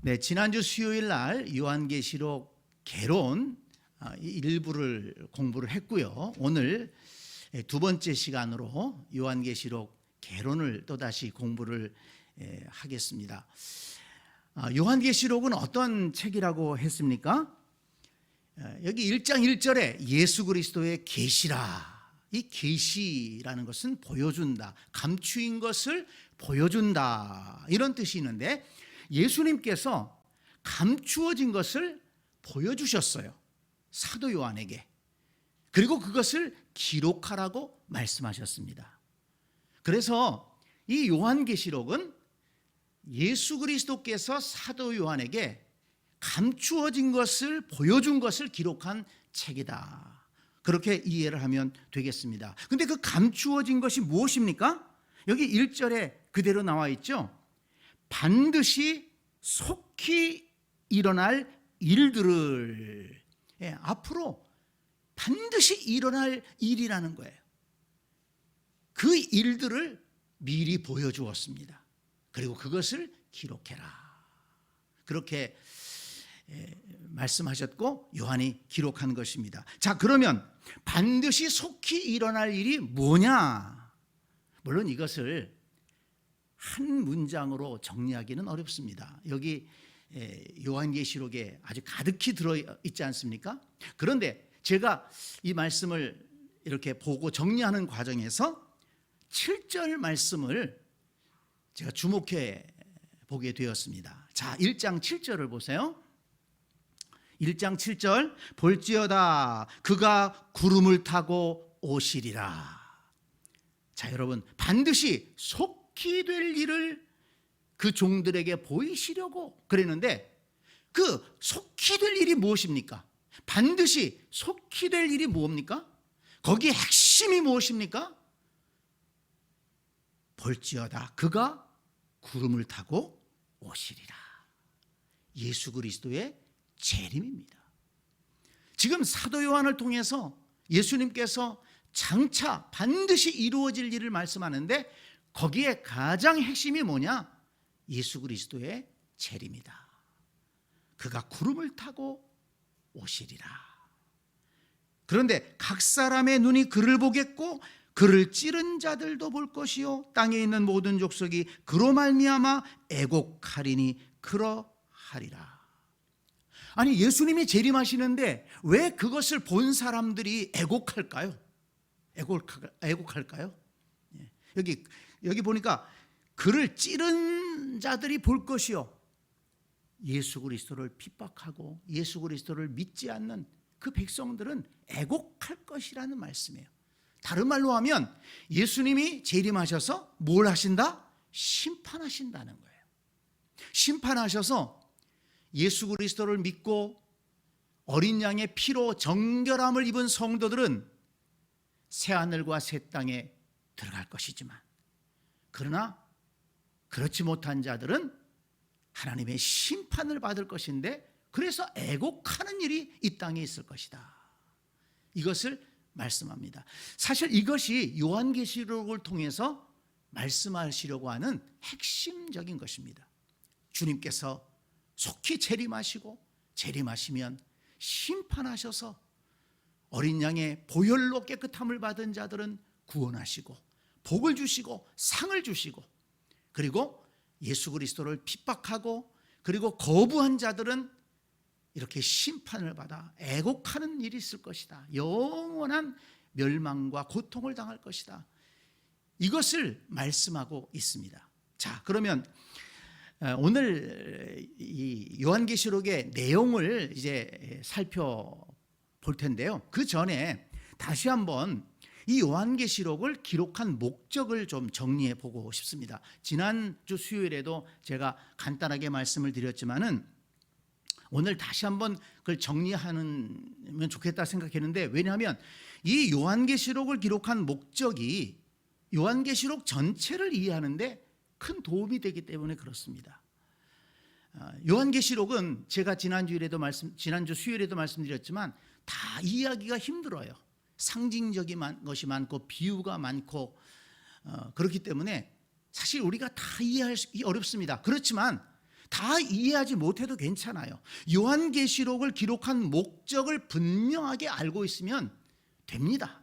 네, 지난주 수요일 날 요한계시록 개론 일부를 공부를 했고요. 오늘 두 번째 시간으로 요한계시록 개론을 또다시 공부를 하겠습니다. 요한계시록은 어떤 책이라고 했습니까? 여기 1장 1절에 예수 그리스도의 계시라. 이 계시라는 것은 보여준다, 감추인 것을 보여준다, 이런 뜻이 있는데 예수님께서 감추어진 것을 보여주셨어요, 사도 요한에게. 그리고 그것을 기록하라고 말씀하셨습니다. 그래서 이 요한계시록은 예수 그리스도께서 사도 요한에게 감추어진 것을 보여준 것을 기록한 책이다, 그렇게 이해를 하면 되겠습니다. 근데 그 감추어진 것이 무엇입니까? 여기 1절에 그대로 나와 있죠. 반드시 속히 일어날 일들을, 앞으로 반드시 일어날 일이라는 거예요. 그 일들을 미리 보여주었습니다. 그리고 그것을 기록해라, 그렇게 말씀하셨고 요한이 기록한 것입니다. 자, 그러면 반드시 속히 일어날 일이 뭐냐? 물론 이것을 한 문장으로 정리하기는 어렵습니다. 여기 요한계시록에 아주 가득히 들어있지 않습니까? 그런데 제가 이 말씀을 이렇게 보고 정리하는 과정에서 7절 말씀을 제가 주목해 보게 되었습니다. 자, 1장 7절을 보세요. 1장 7절, 볼지어다 그가 구름을 타고 오시리라. 자, 여러분, 반드시 속히 될 일을 그 종들에게 보이시려고 그랬는데 그 속히 될 일이 무엇입니까? 반드시 속히 될 일이 뭡니까? 거기에 핵심이 무엇입니까? 볼지어다 그가 구름을 타고 오시리라. 예수 그리스도의 재림입니다. 지금 사도 요한을 통해서 예수님께서 장차 반드시 이루어질 일을 말씀하는데 거기에 가장 핵심이 뭐냐? 예수 그리스도의 재림이다. 그가 구름을 타고 오시리라. 그런데 각 사람의 눈이 그를 보겠고 그를 찌른 자들도 볼 것이요 땅에 있는 모든 족속이 그로 말미암아 애곡하리니 그러하리라. 아니, 예수님이 재림하시는데 왜 그것을 본 사람들이 애곡할까요? 애곡할까요? 여기 보니까 그를 찌른 자들이 볼 것이요, 예수 그리스도를 핍박하고 예수 그리스도를 믿지 않는 그 백성들은 애곡할 것이라는 말씀이에요. 다른 말로 하면 예수님이 재림하셔서 뭘 하신다? 심판하신다는 거예요. 심판하셔서 예수 그리스도를 믿고 어린 양의 피로 정결함을 입은 성도들은 새하늘과 새 땅에 들어갈 것이지만, 그러나 그렇지 못한 자들은 하나님의 심판을 받을 것인데, 그래서 애곡하는 일이 이 땅에 있을 것이다, 이것을 말씀합니다. 사실 이것이 요한계시록을 통해서 말씀하시려고 하는 핵심적인 것입니다. 주님께서 속히 재림하시고 재림하시면 심판하셔서 어린 양의 보혈로 깨끗함을 받은 자들은 구원하시고 복을 주시고 상을 주시고, 그리고 예수 그리스도를 핍박하고 그리고 거부한 자들은 이렇게 심판을 받아 애곡하는 일이 있을 것이다. 영원한 멸망과 고통을 당할 것이다. 이것을 말씀하고 있습니다. 자, 그러면 오늘 이 요한계시록의 내용을 이제 살펴볼 텐데요. 그 전에 다시 한번 이 요한계시록을 기록한 목적을 좀 정리해 보고 싶습니다. 지난주 수요일에도 제가 간단하게 말씀을 드렸지만은 오늘 다시 한번 그걸 정리하면 좋겠다 생각했는데, 왜냐하면 이 요한계시록을 기록한 목적이 요한계시록 전체를 이해하는데 큰 도움이 되기 때문에 그렇습니다. 요한계시록은 제가 지난주 수요일에도 말씀드렸지만 다 이해하기가 힘들어요. 상징적인 것이 많고 비유가 많고 그렇기 때문에 사실 우리가 다 이해하기 어렵습니다. 그렇지만 다 이해하지 못해도 괜찮아요. 요한계시록을 기록한 목적을 분명하게 알고 있으면 됩니다.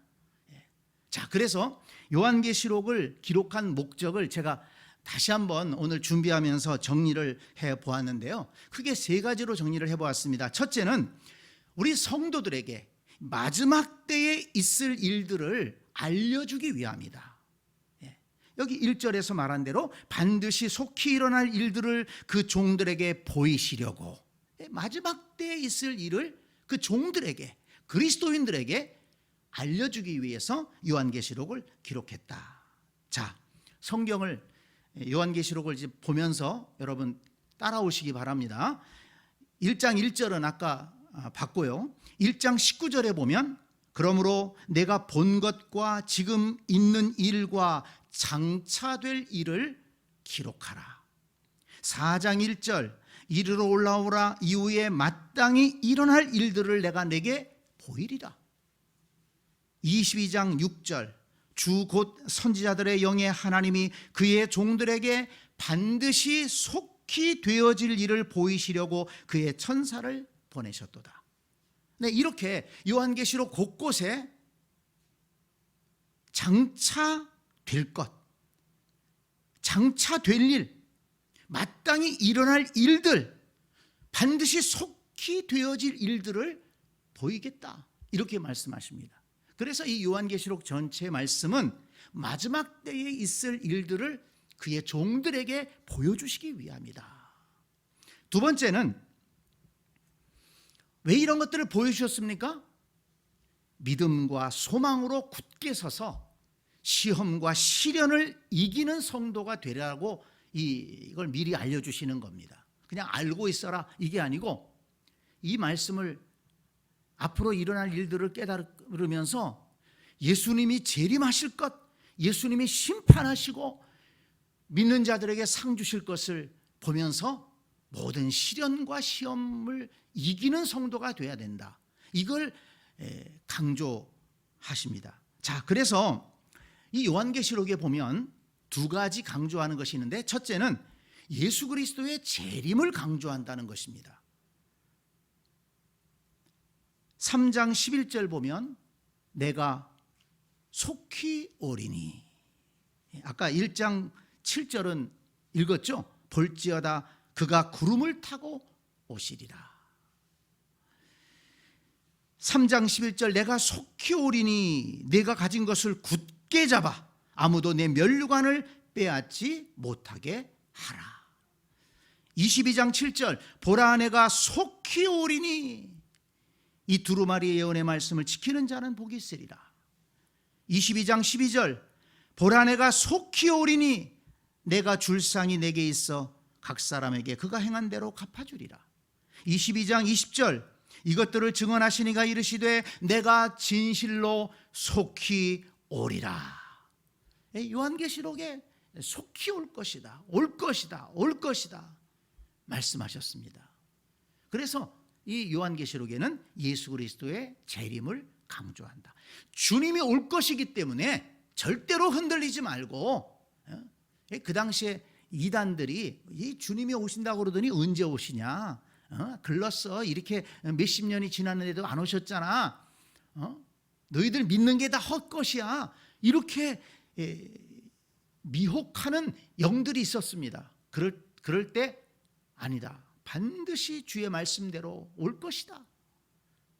자, 그래서 요한계시록을 기록한 목적을 제가 다시 한번 오늘 준비하면서 정리를 해보았는데요. 크게 세 가지로 정리를 해보았습니다. 첫째는 우리 성도들에게 마지막 때에 있을 일들을 알려주기 위함이다. 여기 1절에서 말한 대로 반드시 속히 일어날 일들을 그 종들에게 보이시려고, 마지막 때에 있을 일을 그 종들에게, 그리스도인들에게 알려주기 위해서 요한계시록을 기록했다. 자, 성경을, 요한계시록을 이제 보면서 여러분 따라오시기 바랍니다. 1장 1절은 아까 봤고요. 1장 19절에 보면 그러므로 내가 본 것과 지금 있는 일과 장차될 일을 기록하라. 4장 1절 이르러 올라오라. 이후에 마땅히 일어날 일들을 내가 내게 보이리라. 22장 6절 주 곧 선지자들의 영에 하나님이 그의 종들에게 반드시 속히 되어질 일을 보이시려고 그의 천사를 보내셨도다. 네, 이렇게 요한계시록 곳곳에 장차 될 것, 장차 될 일, 마땅히 일어날 일들, 반드시 속히 되어질 일들을 보이겠다, 이렇게 말씀하십니다. 그래서 이 요한계시록 전체 말씀은 마지막 때에 있을 일들을 그의 종들에게 보여주시기 위함이다. 두 번째는 왜 이런 것들을 보여주셨습니까? 믿음과 소망으로 굳게 서서 시험과 시련을 이기는 성도가 되라고 이걸 미리 알려주시는 겁니다. 그냥 알고 있어라, 이게 아니고 이 말씀을 앞으로 일어날 일들을 깨달으면서 예수님이 재림하실 것, 예수님이 심판하시고 믿는 자들에게 상 주실 것을 보면서 모든 시련과 시험을 이기는 성도가 돼야 된다, 이걸 강조하십니다. 자, 그래서 이 요한계시록에 보면 두 가지 강조하는 것이 있는데, 첫째는 예수 그리스도의 재림을 강조한다는 것입니다. 3장 11절 보면 내가 속히 오리니, 아까 1장 7절은 읽었죠? 볼지어다 그가 구름을 타고 오시리라. 3장 11절 내가 속히 오리니 내가 가진 것을 굳게 잡아 아무도 내 면류관을 빼앗지 못하게 하라. 22장 7절 보라 내가 속히 오리니 이 두루마리 예언의 말씀을 지키는 자는 복이 있으리라. 22장 12절 보라 내가 속히 오리니 내가 줄 상이 내게 있어 각 사람에게 그가 행한 대로 갚아주리라. 22장 20절 이것들을 증언하시니가 이르시되 내가 진실로 속히 오리라. 요한계시록에 속히 올 것이다, 올 것이다, 올 것이다 말씀하셨습니다. 그래서 이 요한계시록에는 예수 그리스도의 재림을 강조한다. 주님이 올 것이기 때문에 절대로 흔들리지 말고, 그 당시에 이단들이 이 주님이 오신다고 그러더니 언제 오시냐, 글렀어, 이렇게 몇십 년이 지났는데도 안 오셨잖아, 너희들 믿는 게 다 헛것이야, 이렇게 미혹하는 영들이 있었습니다. 그럴 때 아니다, 반드시 주의 말씀대로 올 것이다,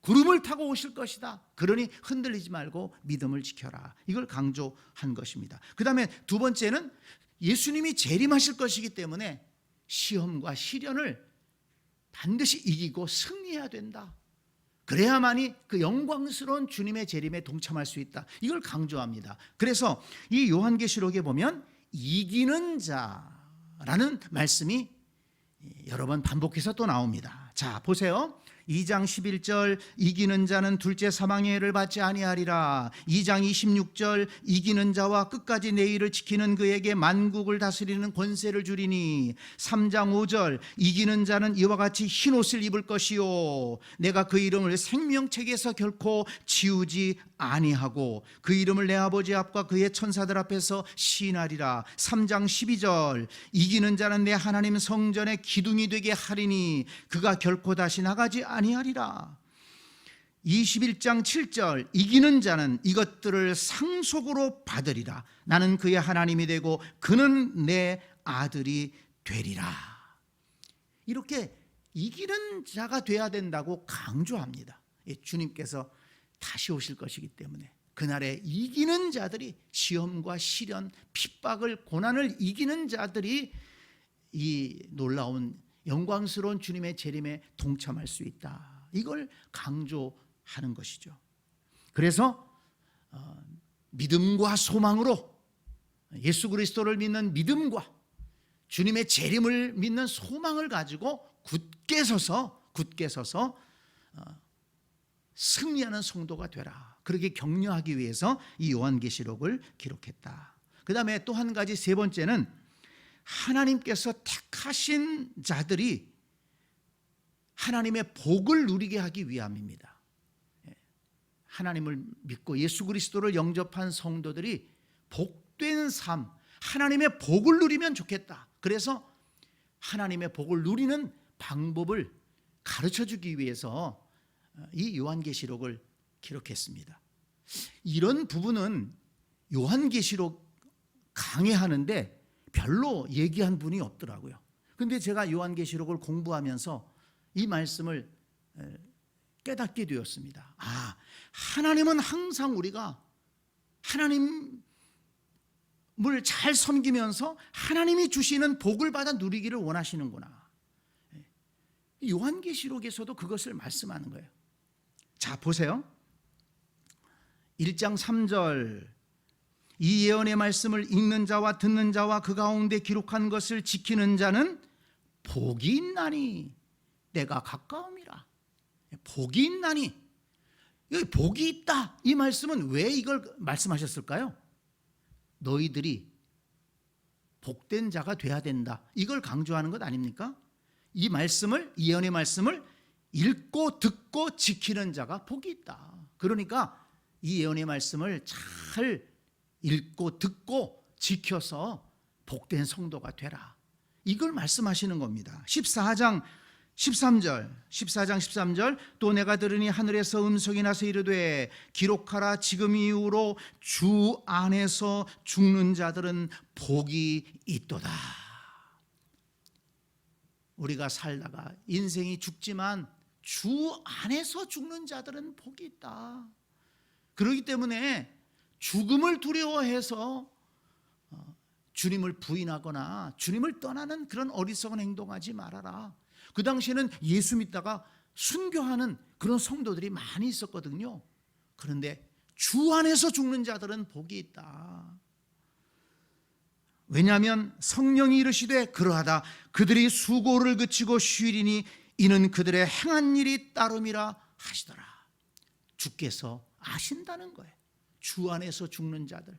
구름을 타고 오실 것이다, 그러니 흔들리지 말고 믿음을 지켜라, 이걸 강조한 것입니다. 그 다음에 두 번째는 예수님이 재림하실 것이기 때문에 시험과 시련을 반드시 이기고 승리해야 된다, 그래야만이 그 영광스러운 주님의 재림에 동참할 수 있다, 이걸 강조합니다. 그래서 이 요한계시록에 보면 이기는 자라는 말씀이 여러 번 반복해서 또 나옵니다. 자, 보세요. 2장 11절 이기는 자는 둘째 사망의 해를 받지 아니하리라. 2장 26절 이기는 자와 끝까지 내 일을 지키는 그에게 만국을 다스리는 권세를 주리니. 3장 5절 이기는 자는 이와 같이 흰 옷을 입을 것이요 내가 그 이름을 생명책에서 결코 지우지 아니하고 그 이름을 내 아버지 앞과 그의 천사들 앞에서 시인하리라. 3장 12절 이기는 자는 내 하나님 성전의 기둥이 되게 하리니 그가 결코 다시 나가지 아니하리라. 21장 7절 이기는 자는 이것들을 상속으로 받으리라. 나는 그의 하나님이 되고 그는 내 아들이 되리라. 이렇게 이기는 자가 돼야 된다고 강조합니다. 주님께서 다시 오실 것이기 때문에 그날에 이기는 자들이, 시험과 시련, 핍박을, 고난을 이기는 자들이 이 놀라운 영광스러운 주님의 재림에 동참할 수 있다. 이걸 강조하는 것이죠. 그래서 믿음과 소망으로, 예수 그리스도를 믿는 믿음과 주님의 재림을 믿는 소망을 가지고 굳게 서서 승리하는 성도가 되라. 그렇게 격려하기 위해서 이 요한계시록을 기록했다. 그 다음에 또 한 가지, 세 번째는 하나님께서 택하신 자들이 하나님의 복을 누리게 하기 위함입니다. 하나님을 믿고 예수 그리스도를 영접한 성도들이 복된 삶, 하나님의 복을 누리면 좋겠다. 그래서 하나님의 복을 누리는 방법을 가르쳐 주기 위해서 이 요한계시록을 기록했습니다. 이런 부분은 요한계시록 강해하는데 별로 얘기한 분이 없더라고요. 그런데 제가 요한계시록을 공부하면서 이 말씀을 깨닫게 되었습니다. 하나님은 항상 우리가 하나님을 잘 섬기면서 하나님이 주시는 복을 받아 누리기를 원하시는구나. 요한계시록에서도 그것을 말씀하는 거예요. 자, 보세요. 1장 3절 이 예언의 말씀을 읽는 자와 듣는 자와 그 가운데 기록한 것을 지키는 자는 복이 있나니 내가 가까움이라. 복이 있나니, 여기 복이 있다, 이 말씀은 왜 이걸 말씀하셨을까요? 너희들이 복된 자가 돼야 된다, 이걸 강조하는 것 아닙니까? 이 말씀을, 이 예언의 말씀을 읽고 듣고 지키는 자가 복이 있다. 그러니까 이 예언의 말씀을 잘 읽고 듣고 지켜서 복된 성도가 되라, 이걸 말씀하시는 겁니다. 14장 13절 또 내가 들으니 하늘에서 음성이 나서 이르되 기록하라. 지금 이후로 주 안에서 죽는 자들은 복이 있도다. 우리가 살다가 인생이 죽지만 주 안에서 죽는 자들은 복이 있다. 그렇기 때문에 죽음을 두려워해서 주님을 부인하거나 주님을 떠나는 그런 어리석은 행동하지 말아라. 그 당시에는 예수 믿다가 순교하는 그런 성도들이 많이 있었거든요. 그런데 주 안에서 죽는 자들은 복이 있다. 왜냐하면 성령이 이르시되 그러하다 그들이 수고를 그치고 쉬리니 이는 그들의 행한 일이 따름이라 하시더라. 주께서 아신다는 거예요. 주 안에서 죽는 자들,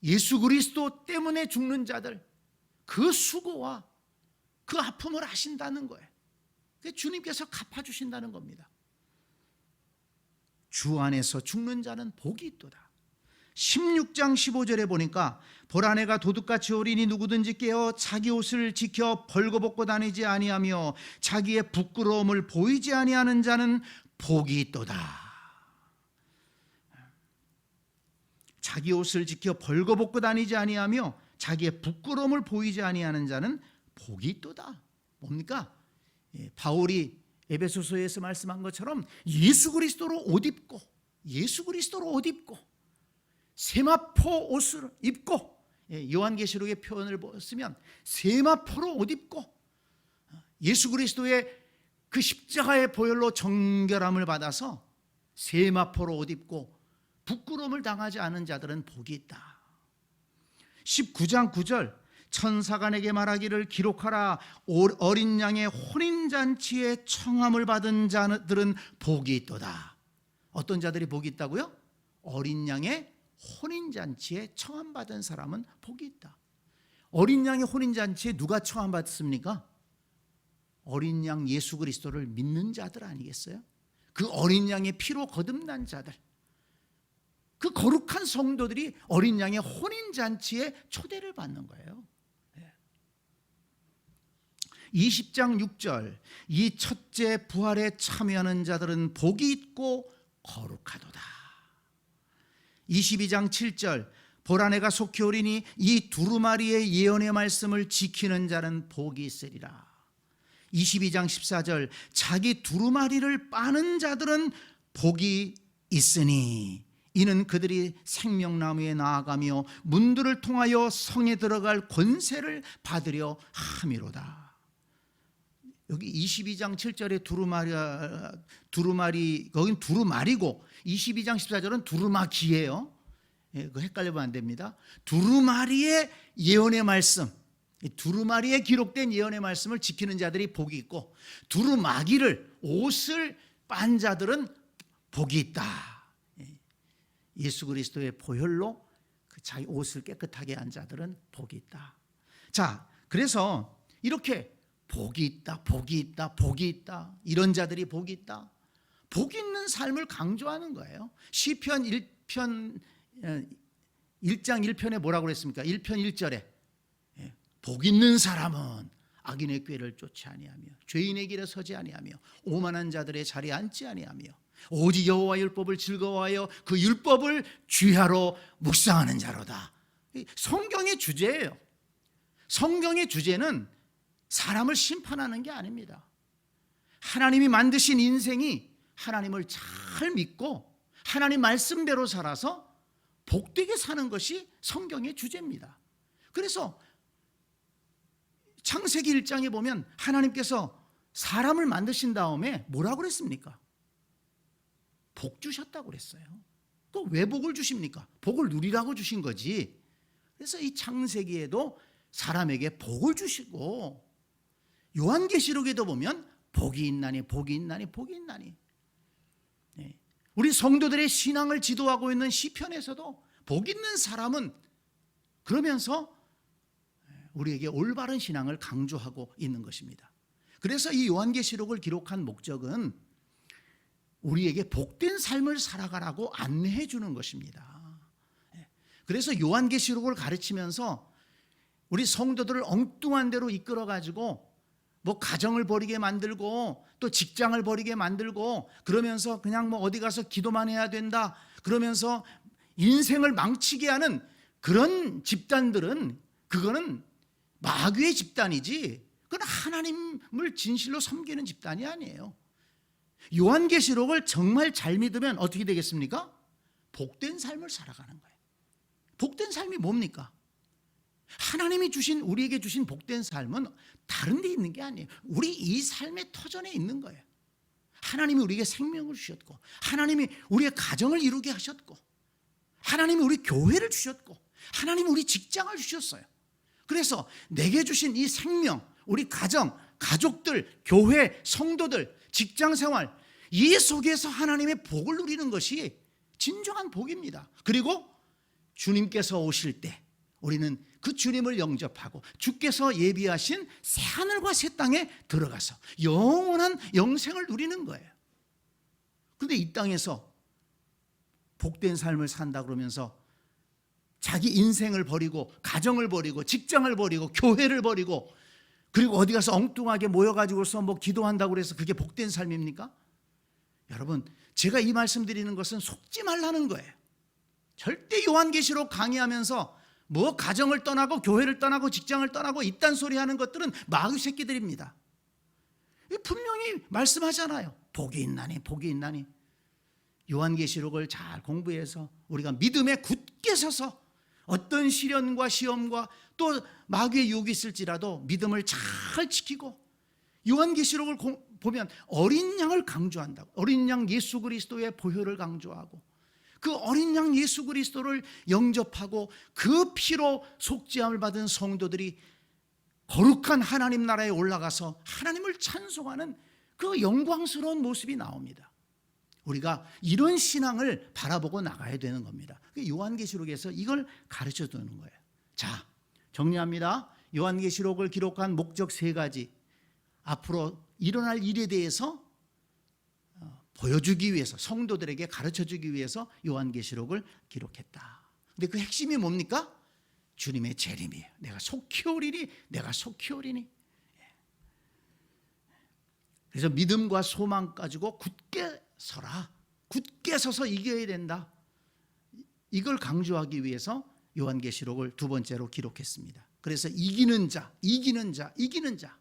예수 그리스도 때문에 죽는 자들, 그 수고와 그 아픔을 아신다는 거예요. 주님께서 갚아주신다는 겁니다. 주 안에서 죽는 자는 복이 있도다. 16장 15절에 보니까 보라 내가 도둑같이 오리니 누구든지 깨어 자기 옷을 지켜 벌거벗고 다니지 아니하며 자기의 부끄러움을 보이지 아니하는 자는 복이 있도다. 자기 옷을 지켜 벌거벗고 다니지 아니하며 자기의 부끄러움을 보이지 아니하는 자는 복이 있도다. 뭡니까? 바울이 에베소서에서 말씀한 것처럼 예수 그리스도로 옷 입고, 예수 그리스도로 옷 입고 세마포 옷을 입고, 요한계시록의 표현을 쓰면 세마포로 옷 입고 예수 그리스도의 그 십자가의 보혈로 정결함을 받아서 세마포로 옷 입고 부끄러움을 당하지 않은 자들은 복이 있다. 19장 9절 천사가 내게 말하기를 기록하라. 어린 양의 혼인잔치에 청함을 받은 자들은 복이 있도다. 어떤 자들이 복이 있다고요? 어린 양의 혼인잔치에 청함받은 사람은 복이 있다. 어린 양의 혼인잔치에 누가 청함받습니까? 어린 양 예수 그리스도를 믿는 자들 아니겠어요? 그 어린 양의 피로 거듭난 자들, 그 거룩한 성도들이 어린 양의 혼인잔치에 초대를 받는 거예요. 20장 6절, 이 첫째 부활에 참여하는 자들은 복이 있고 거룩하도다. 22장 7절, 보라 내가 속히 오리니 이 두루마리의 예언의 말씀을 지키는 자는 복이 있으리라. 22장 14절, 자기 두루마리를 빠는 자들은 복이 있으니 이는 그들이 생명나무에 나아가며 문들을 통하여 성에 들어갈 권세를 받으려 함이로다. 여기 22장 7절에 두루마리, 거긴 두루마리고 22장 14절은 두루마기예요. 그거 헷갈려보면 안 됩니다. 두루마리의 예언의 말씀, 두루마리에 기록된 예언의 말씀을 지키는 자들이 복이 있고, 두루마기를, 옷을 빤 자들은 복이 있다. 예수 그리스도의 보혈로 자기 옷을 깨끗하게 한 자들은 복이 있다. 자, 그래서 이렇게 복이 있다, 복이 있다, 복이 있다, 이런 자들이 복이 있다, 복 있는 삶을 강조하는 거예요. 시편 1장 1편에 뭐라고 그랬습니까? 1편 1절에 복 있는 사람은 악인의 꾀를 쫓지 아니하며 죄인의 길에 서지 아니하며 오만한 자들의 자리에 앉지 아니하며 오직 여호와의 율법을 즐거워하여 그 율법을 주야로 묵상하는 자로다. 성경의 주제예요. 성경의 주제는 사람을 심판하는 게 아닙니다. 하나님이 만드신 인생이 하나님을 잘 믿고 하나님 말씀대로 살아서 복되게 사는 것이 성경의 주제입니다. 그래서 창세기 1장에 보면 하나님께서 사람을 만드신 다음에 뭐라고 그랬습니까? 복 주셨다고 그랬어요. 또 왜 복을 주십니까? 복을 누리라고 주신 거지. 그래서 이 창세기에도 사람에게 복을 주시고, 요한계시록에도 보면 복이 있나니 복이 있나니 복이 있나니, 우리 성도들의 신앙을 지도하고 있는 시편에서도 복 있는 사람은 그러면서 우리에게 올바른 신앙을 강조하고 있는 것입니다. 그래서 이 요한계시록을 기록한 목적은 우리에게 복된 삶을 살아가라고 안내해 주는 것입니다. 그래서 요한계시록을 가르치면서 우리 성도들을 엉뚱한 대로 이끌어 가지고 뭐 가정을 버리게 만들고 또 직장을 버리게 만들고, 그러면서 그냥 뭐 어디 가서 기도만 해야 된다 그러면서 인생을 망치게 하는 그런 집단들은, 그거는 마귀의 집단이지 그건 하나님을 진실로 섬기는 집단이 아니에요. 요한계시록을 정말 잘 믿으면 어떻게 되겠습니까? 복된 삶을 살아가는 거예요. 복된 삶이 뭡니까? 하나님이 주신, 우리에게 주신 복된 삶은 다른 데 있는 게 아니에요. 우리 이 삶의 터전에 있는 거예요. 하나님이 우리에게 생명을 주셨고, 하나님이 우리의 가정을 이루게 하셨고, 하나님이 우리 교회를 주셨고, 하나님이 우리 직장을 주셨어요. 그래서 내게 주신 이 생명, 우리 가정, 가족들, 교회, 성도들, 직장생활, 이 속에서 하나님의 복을 누리는 것이 진정한 복입니다. 그리고 주님께서 오실 때 우리는 그 주님을 영접하고 주께서 예비하신 새하늘과 새 땅에 들어가서 영원한 영생을 누리는 거예요. 그런데 이 땅에서 복된 삶을 산다 그러면서 자기 인생을 버리고, 가정을 버리고, 직장을 버리고, 교회를 버리고, 그리고 어디 가서 엉뚱하게 모여가지고서 뭐 기도한다고 해서 그게 복된 삶입니까? 여러분, 제가 이 말씀 드리는 것은 속지 말라는 거예요. 절대 요한계시록 강의하면서 뭐 가정을 떠나고 교회를 떠나고 직장을 떠나고 이딴 소리 하는 것들은 마귀 새끼들입니다. 분명히 말씀하잖아요. 복이 있나니 복이 있나니. 요한계시록을 잘 공부해서 우리가 믿음에 굳게 서서 어떤 시련과 시험과 또 마귀의 유혹이 있을지라도 믿음을 잘 지키고, 요한계시록을 보면 어린 양을 강조한다고, 어린 양 예수 그리스도의 보혈을 강조하고, 그 어린 양 예수 그리스도를 영접하고 그 피로 속죄함을 받은 성도들이 거룩한 하나님 나라에 올라가서 하나님을 찬송하는 그 영광스러운 모습이 나옵니다. 우리가 이런 신앙을 바라보고 나가야 되는 겁니다. 요한계시록에서 이걸 가르쳐 주는 거예요. 자, 정리합니다. 요한계시록을 기록한 목적 세 가지, 앞으로 일어날 일에 대해서 보여주기 위해서, 성도들에게 가르쳐주기 위해서 요한계시록을 기록했다. 근데 그 핵심이 뭡니까? 주님의 재림이에요. 내가 속히 오리니, 내가 속히 오리니. 그래서 믿음과 소망 가지고 굳게 서라. 굳게 서서 이겨야 된다. 이걸 강조하기 위해서 요한계시록을 두 번째로 기록했습니다. 그래서 이기는 자, 이기는 자, 이기는 자,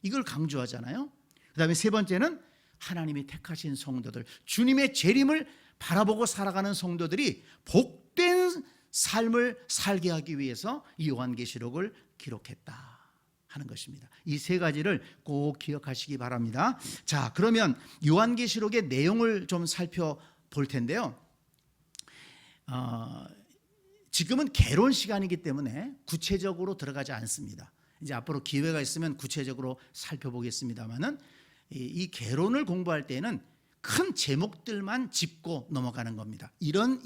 이걸 강조하잖아요. 그 다음에 세 번째는 하나님이 택하신 성도들, 주님의 재림을 바라보고 살아가는 성도들이 복된 삶을 살게 하기 위해서 이 요한계시록을 기록했다 하는 것입니다. 이 세 가지를 꼭 기억하시기 바랍니다. 자, 그러면 요한계시록의 내용을 좀 살펴볼 텐데요. 지금은 개론 시간이기 때문에 구체적으로 들어가지 않습니다. 이제 앞으로 기회가 있으면 구체적으로 살펴보겠습니다만은, 이 개론을 공부할 때는 큰 제목들만 짚고 넘어가는 겁니다. 이런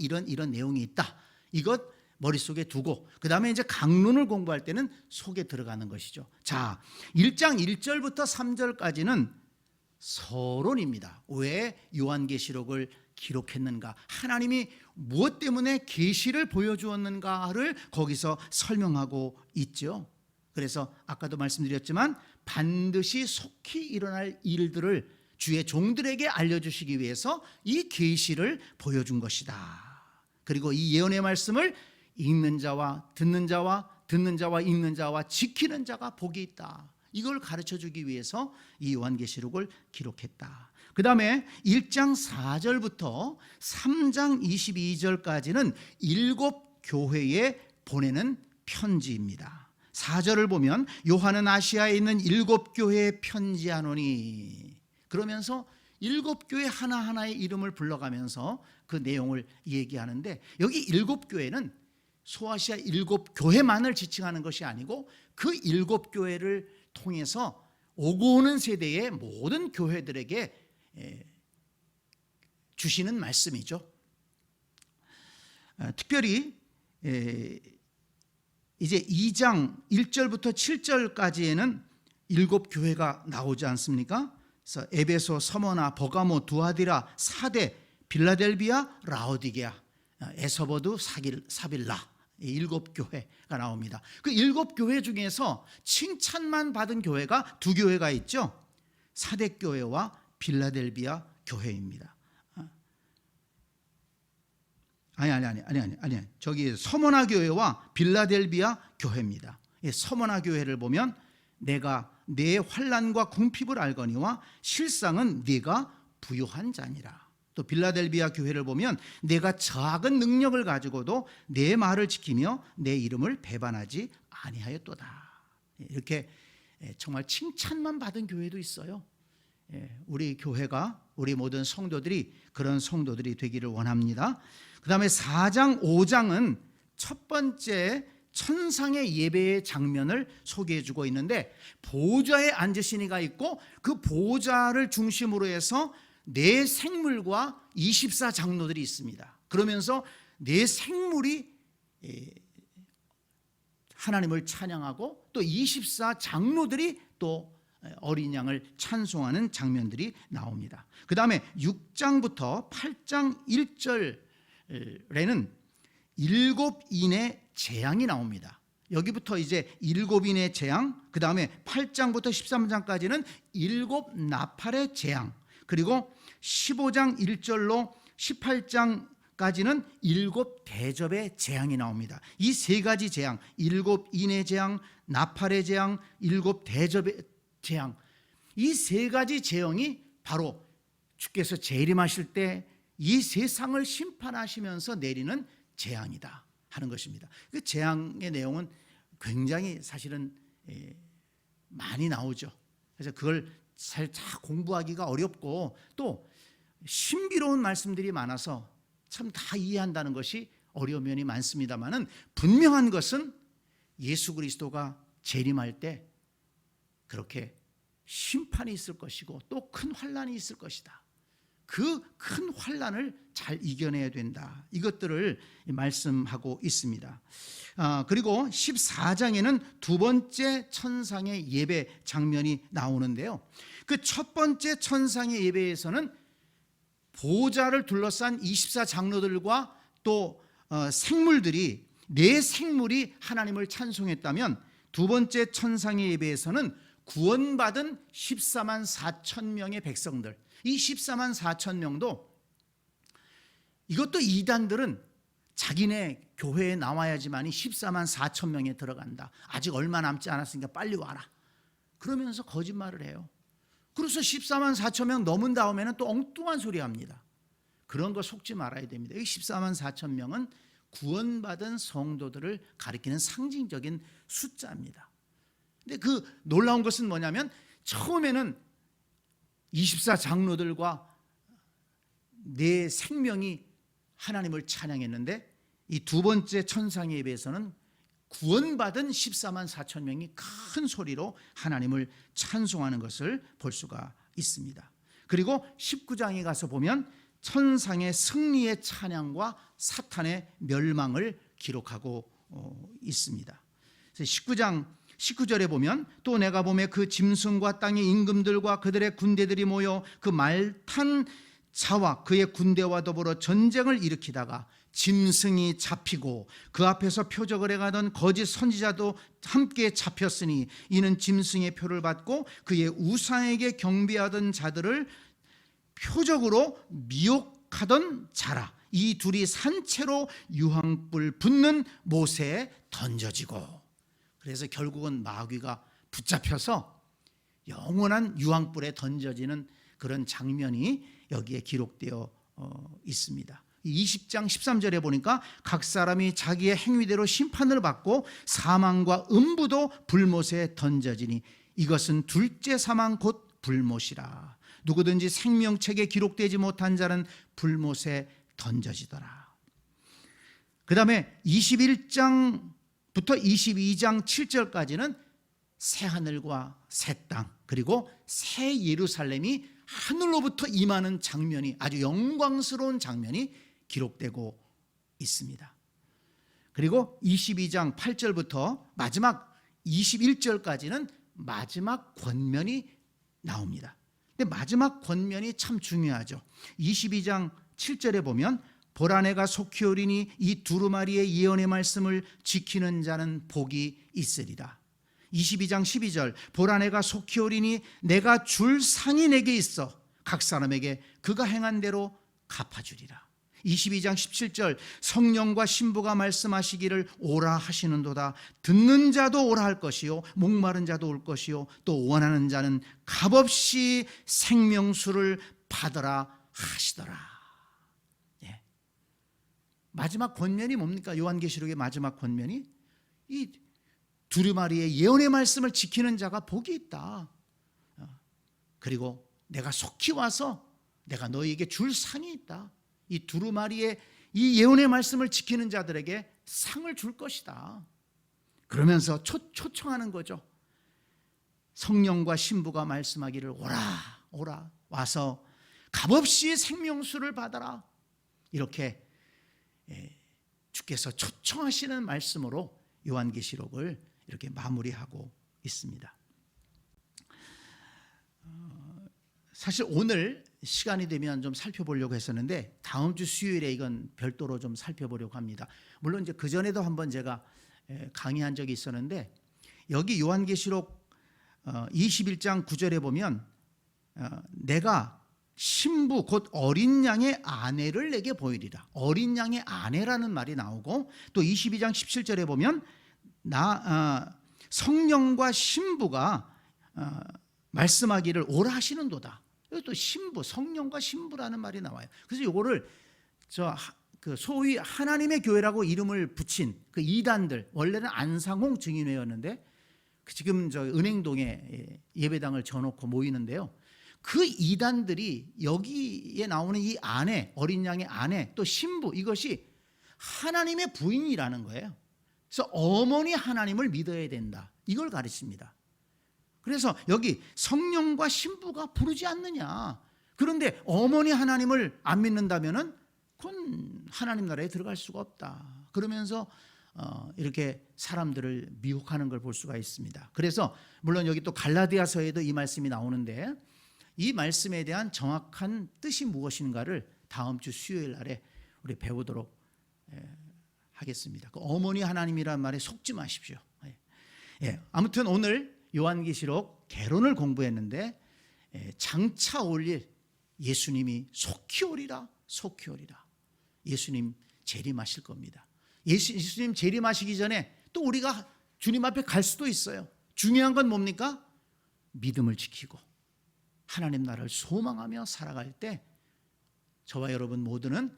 내용이 있다. 이것 머릿속에 두고 그 다음에 이제 강론을 공부할 때는 속에 들어가는 것이죠. 자, 1장 1절부터 3절까지는 서론입니다. 왜 요한계시록을 기록했는가, 하나님이 무엇 때문에 계시를 보여주었는가를 거기서 설명하고 있죠. 그래서 아까도 말씀드렸지만 반드시 속히 일어날 일들을 주의 종들에게 알려주시기 위해서 이 계시를 보여준 것이다. 그리고 이 예언의 말씀을 읽는 자와 듣는 자와 듣는 자와 읽는 자와 지키는 자가 복이 있다. 이걸 가르쳐주기 위해서 이 요한계시록을 기록했다. 그 다음에 1장 4절부터 3장 22절까지는 7교회에 보내는 편지입니다. 4절을 보면 요한은 아시아에 있는 7교회에 편지하노니, 그러면서 7교회 하나하나의 이름을 불러가면서 그 내용을 얘기하는데, 여기 7교회는 소아시아 7교회만을 지칭하는 것이 아니고 그 7교회를 통해서 오고 오는 세대의 모든 교회들에게 주시는 말씀이죠. 특별히 이제 2장 1절부터 7절까지에는 7교회가 나오지 않습니까? 그래서 에베소, 서머나, 버가모, 두아디라, 사데, 빌라델비아, 라오디게아, 에서버두, 사빌라, 7교회가 나옵니다. 그 7교회 중에서 칭찬만 받은 교회가 2교회가 있죠. 사데교회와 빌라델비아 교회입니다. 아니. 저기 서머나 교회와 빌라델비아 교회입니다. 서머나 교회를 보면 내가 내 환난과 궁핍을 알거니와 실상은 네가 부유한 자니라. 또 빌라델비아 교회를 보면 내가 작은 능력을 가지고도 내 말을 지키며 내 이름을 배반하지 아니하였도다. 이렇게 정말 칭찬만 받은 교회도 있어요. 우리 교회가, 우리 모든 성도들이 그런 성도들이 되기를 원합니다. 그 다음에 4장 5장은 첫 번째 천상의 예배의 장면을 소개해 주고 있는데, 보좌에 앉으신 이가 있고 그 보좌를 중심으로 해서 네 생물과 24장로들이 있습니다. 그러면서 네 생물이 하나님을 찬양하고 또 24장로들이 또 어린 양을 찬송하는 장면들이 나옵니다. 그 다음에 6장부터 8장 1절에는 7인의 재앙이 나옵니다. 여기부터 이제 7인의 재앙, 그 다음에 8장부터 13장까지는 7나팔의 재앙, 그리고 15장 1절로 18장까지는 7대접의 재앙이 나옵니다. 이 세 가지 재앙, 7인의 재앙, 나팔의 재앙, 7대접의 재앙, 이 세 가지 재앙이 바로 주께서 재림하실 때 이 세상을 심판하시면서 내리는 재앙이다 하는 것입니다. 그 재앙의 내용은 굉장히 사실은 많이 나오죠. 그래서 그걸 잘 공부하기가 어렵고 또 신비로운 말씀들이 많아서 참 다 이해한다는 것이 어려운 면이 많습니다만은 분명한 것은 예수 그리스도가 재림할 때 그렇게 심판이 있을 것이고 또 큰 환난이 있을 것이다. 그 큰 환난을 잘 이겨내야 된다. 이것들을 말씀하고 있습니다. 그리고 14장에는 두 번째 천상의 예배 장면이 나오는데요. 그 첫 번째 천상의 예배에서는 보좌를 둘러싼 24장로들과 또 생물들이 네 생물이 하나님을 찬송했다면 두 번째 천상의 예배에서는 구원받은 14만 4천 명의 백성들, 이 14만 4천 명도 이것도 이단들은 자기네 교회에 나와야지만이 14만 4천 명에 들어간다. 아직 얼마 남지 않았으니까 빨리 와라. 그러면서 거짓말을 해요. 그래서 14만 4천 명 넘은 다음에는 또 엉뚱한 소리 합니다. 그런 거 속지 말아야 됩니다. 이 14만 4천 명은 구원받은 성도들을 가리키는 상징적인 숫자입니다. 근데 그 놀라운 것은 뭐냐면 처음에는 24장로들과 네 생명이 하나님을 찬양했는데 이 두 번째 천상의 예배에서는 구원받은 14만 4천 명이 큰 소리로 하나님을 찬송하는 것을 볼 수가 있습니다. 그리고 19장에 가서 보면 천상의 승리의 찬양과 사탄의 멸망을 기록하고 있습니다. 19절에 보면 또 내가 보매 그 짐승과 땅의 임금들과 그들의 군대들이 모여 그 말탄 자와 그의 군대와 더불어 전쟁을 일으키다가 짐승이 잡히고 그 앞에서 표적을 해가던 거짓 선지자도 함께 잡혔으니 이는 짐승의 표를 받고 그의 우상에게 경배하던 자들을 표적으로 미혹하던 자라. 이 둘이 산채로 유황불 붙는 못에 던져지고, 그래서 결국은 마귀가 붙잡혀서 영원한 유황불에 던져지는 그런 장면이 여기에 기록되어 있습니다. 20장 13절에 보니까 각 사람이 자기의 행위대로 심판을 받고 사망과 음부도 불못에 던져지니 이것은 둘째 사망 곧 불못이라. 누구든지 생명책에 기록되지 못한 자는 불못에 던져지더라. 그 다음에 21장부터 22장 7절까지는 새하늘과 새 땅 그리고 새 예루살렘이 하늘로부터 임하는 장면이, 아주 영광스러운 장면이 기록되고 있습니다. 그리고 22장 8절부터 마지막 21절까지는 마지막 권면이 나옵니다. 근데 마지막 권면이 참 중요하죠. 22장 7절에 보면 보라 내가 속히 오리니 이 두루마리의 예언의 말씀을 지키는 자는 복이 있으리라. 22장 12절 보라 내가 속히 오리니 내가 줄 상이 내게 있어 각 사람에게 그가 행한 대로 갚아주리라. 22장 17절 성령과 신부가 말씀하시기를 오라 하시는도다. 듣는 자도 오라 할 것이요 목마른 자도 올 것이요 또 원하는 자는 값없이 생명수를 받으라 하시더라. 예. 마지막 권면이 뭡니까? 요한계시록의 마지막 권면이 이 두루마리의 예언의 말씀을 지키는 자가 복이 있다. 그리고 내가 속히 와서 내가 너희에게 줄 상이 있다. 이 두루마리의 이 예언의 말씀을 지키는 자들에게 상을 줄 것이다. 그러면서 초청하는 거죠. 성령과 신부가 말씀하기를 오라 와서 값없이 생명수를 받아라. 이렇게 주께서 초청하시는 말씀으로 요한계시록을 이렇게 마무리하고 있습니다. 사실 오늘 시간이 되면 좀 살펴보려고 했었는데 다음 주 수요일에 이건 별도로 좀 살펴보려고 합니다. 물론 이제 그 전에도 한번 제가 강의한 적이 있었는데 여기 요한계시록 21장 9절에 보면 내가 신부 곧 어린 양의 아내를 내게 보이리라. 어린 양의 아내라는 말이 나오고 또 22장 17절에 보면 성령과 신부가 말씀하기를 오라 하시는도다. 여기 또 신부, 성령과 신부라는 말이 나와요. 그래서 이거를 소위 하나님의 교회라고 이름을 붙인 그 이단들, 원래는 안상홍 증인회였는데 지금 저 은행동에 예배당을 져놓고 모이는데요. 그 이단들이 여기에 나오는 이 아내, 어린 양의 아내, 또 신부, 이것이 하나님의 부인이라는 거예요. 그래서 어머니 하나님을 믿어야 된다, 이걸 가르칩니다. 그래서 여기 성령과 신부가 부르지 않느냐. 그런데 어머니 하나님을 안 믿는다면은 그건 하나님 나라에 들어갈 수가 없다. 그러면서 이렇게 사람들을 미혹하는 걸 볼 수가 있습니다. 그래서 물론 여기 또 갈라디아서에도 이 말씀이 나오는데, 이 말씀에 대한 정확한 뜻이 무엇인가를 다음 주 수요일 날에 우리 배우도록 하겠습니다. 그 어머니 하나님이라는 말에 속지 마십시오. 아무튼 오늘 요한계시록 개론을 공부했는데, 장차 올릴 예수님이 속히 오리라, 속히 오리라. 예수님 재림하실 겁니다. 예수님 재림하시기 전에 또 우리가 주님 앞에 갈 수도 있어요. 중요한 건 뭡니까? 믿음을 지키고 하나님 나라를 소망하며 살아갈 때 저와 여러분 모두는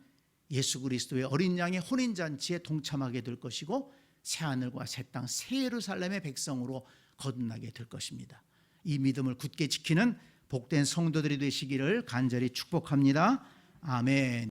예수 그리스도의 어린 양의 혼인잔치에 동참하게 될 것이고, 새하늘과 새 땅, 새 예루살렘의 백성으로 거듭나게 될 것입니다. 이 믿음을 굳게 지키는 복된 성도들이 되시기를 간절히 축복합니다. 아멘.